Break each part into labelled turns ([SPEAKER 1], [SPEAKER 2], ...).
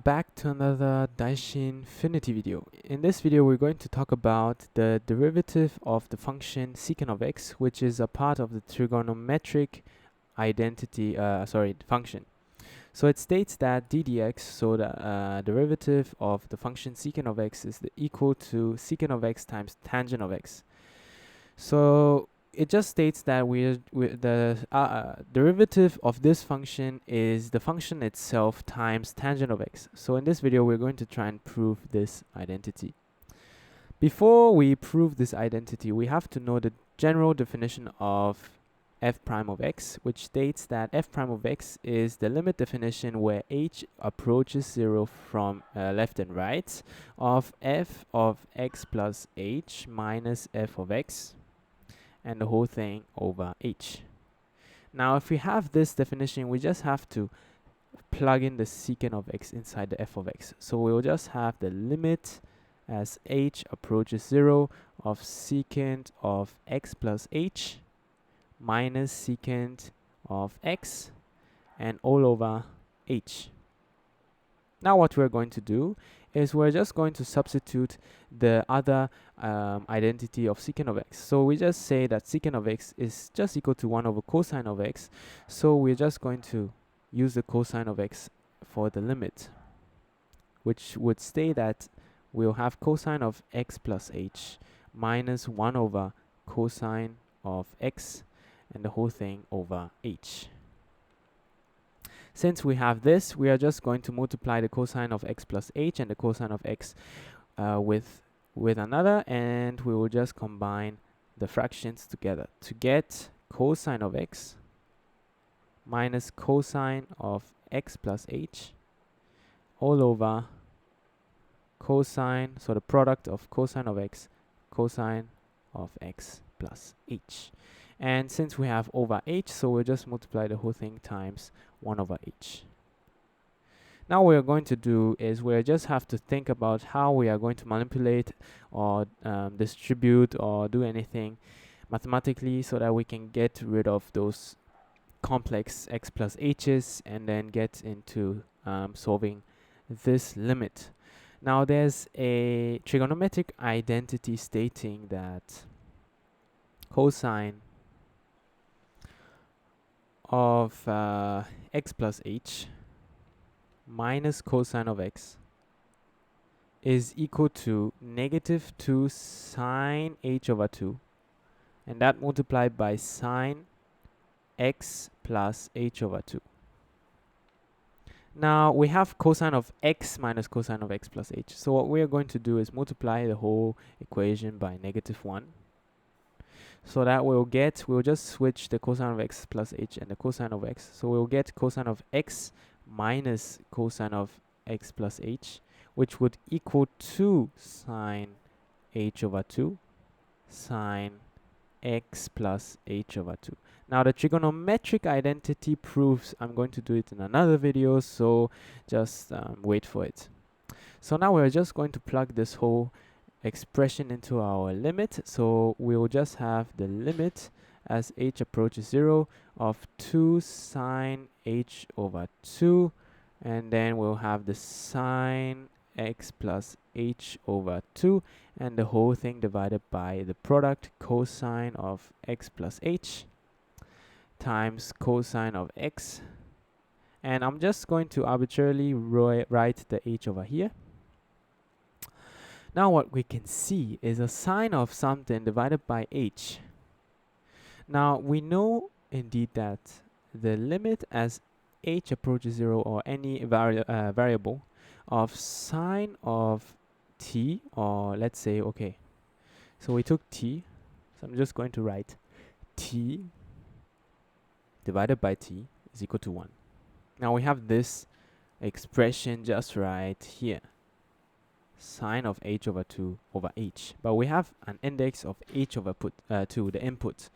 [SPEAKER 1] back to another Daishinfinity video. In this video, we're going to talk about the derivative of the function secant of x, which is a part of the trigonometric function. So it states that d dx, so the derivative of the function secant of x is equal to secant of x times tangent of x. So it just states that the derivative of this function is the function itself times tangent of x. So in this video, we're going to try and prove this identity. Before we prove this identity, we have to know the general definition of f prime of x, which states that f prime of x is the limit definition where h approaches 0 from left and right of f of x plus h minus f of x, and the whole thing over h. Now, if we have this definition, we just have to plug in the secant of x inside the f of x. So we'll just have the limit as h approaches 0 of secant of x plus h minus secant of x and all over h. Now what we're going to do is we're just going to substitute the other identity of secant of x. So we just say that secant of x is just equal to 1 over cosine of x. So we're just going to use the cosine of x for the limit, which would say that we'll have cosine of x plus h minus 1 over cosine of x and the whole thing over h. Since we have this, we are just going to multiply the cosine of x plus h and the cosine of x with another, and we will just combine the fractions together to get cosine of x minus cosine of x plus h all over cosine, so the product of cosine of x, cosine of x plus h. And since we have over h, so we'll just multiply the whole thing times 1 over h. Now what we're going to do is we just have to think about how we are going to manipulate or distribute or do anything mathematically so that we can get rid of those complex x plus h's and then get into solving this limit. Now there's a trigonometric identity stating that cosine of x plus h minus cosine of x is equal to negative 2 sine h over 2, and that multiplied by sine x plus h over 2. Now we have cosine of x minus cosine of x plus h. So what we are going to do is multiply the whole equation by negative 1. So that we'll just switch the cosine of x plus h and the cosine of x. So we'll get cosine of x minus cosine of x plus h, which would equal 2 sine h over 2 sine x plus h over 2. Now the trigonometric identity proofs, I'm going to do it in another video, so just wait for it. So now we're just going to plug this whole expression into our limit. So we'll just have the limit as h approaches 0 of 2 sine h over 2, and then we'll have the sine x plus h over 2 and the whole thing divided by the product cosine of x plus h times cosine of x, and I'm just going to arbitrarily write the h over here. Now what we can see is a sine of something divided by h. Now we know indeed that the limit as h approaches 0 or any variable of sine of t, or let's say, okay, so we took t, so I'm just going to write t divided by t is equal to 1. Now we have this expression just right here, sine of h over 2 over h, but we have an index of h over 2, the input.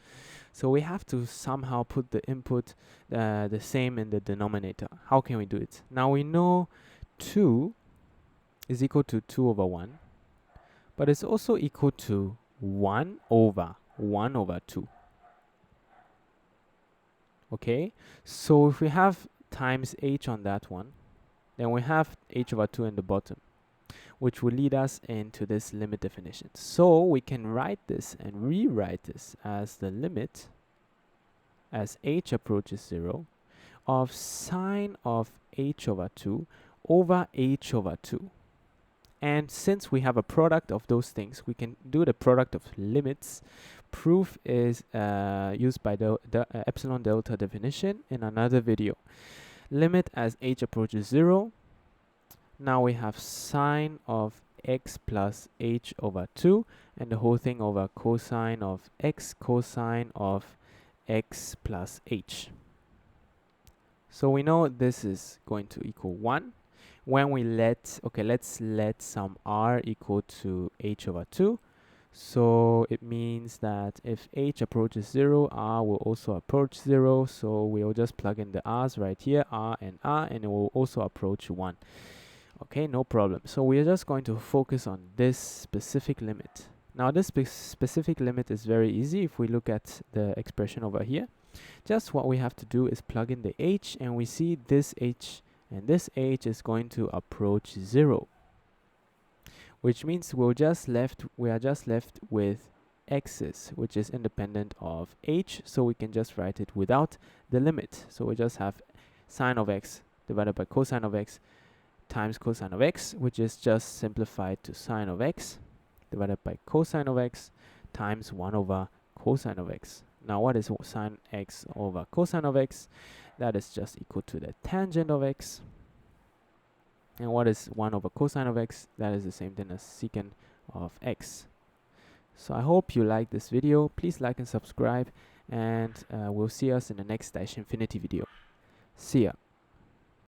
[SPEAKER 1] So we have to somehow put the input the same in the denominator. How can we do it? Now we know 2 is equal to 2 over 1, but it's also equal to 1 over 2. Okay, so if we have times h on that one, Then we have h over 2 in the bottom, which will lead us into this limit definition. So we can write this and rewrite this as the limit as h approaches 0 of sine of h over 2 over h over 2. And since we have a product of those things, we can do the product of limits. Proof is used by the epsilon delta definition in another video. Limit as h approaches 0. Now we have sine of x plus h over 2, and the whole thing over cosine of x cosine of x plus h. So we know this is going to equal 1 when we let's let some r equal to h over 2. So it means that if h approaches 0, r will also approach 0. So we'll just plug in the r's right here, r, and it will also approach 1. Okay, no problem. So we are just going to focus on this specific limit. Now this specific limit is very easy. If we look at the expression over here, just what we have to do is plug in the h, and we see this h and this h is going to approach 0, which means we are just left with x's, which is independent of h, so we can just write it without the limit. So we just have sine of x divided by cosine of x times cosine of x, which is just simplified to sine of x divided by cosine of x times 1 over cosine of x. Now what is sine x over cosine of x? That is just equal to the tangent of x. And what is 1 over cosine of x? That is the same thing as secant of x. So I hope you like this video. Please like and subscribe, and we'll see us in the next Daishinfinity video. See ya.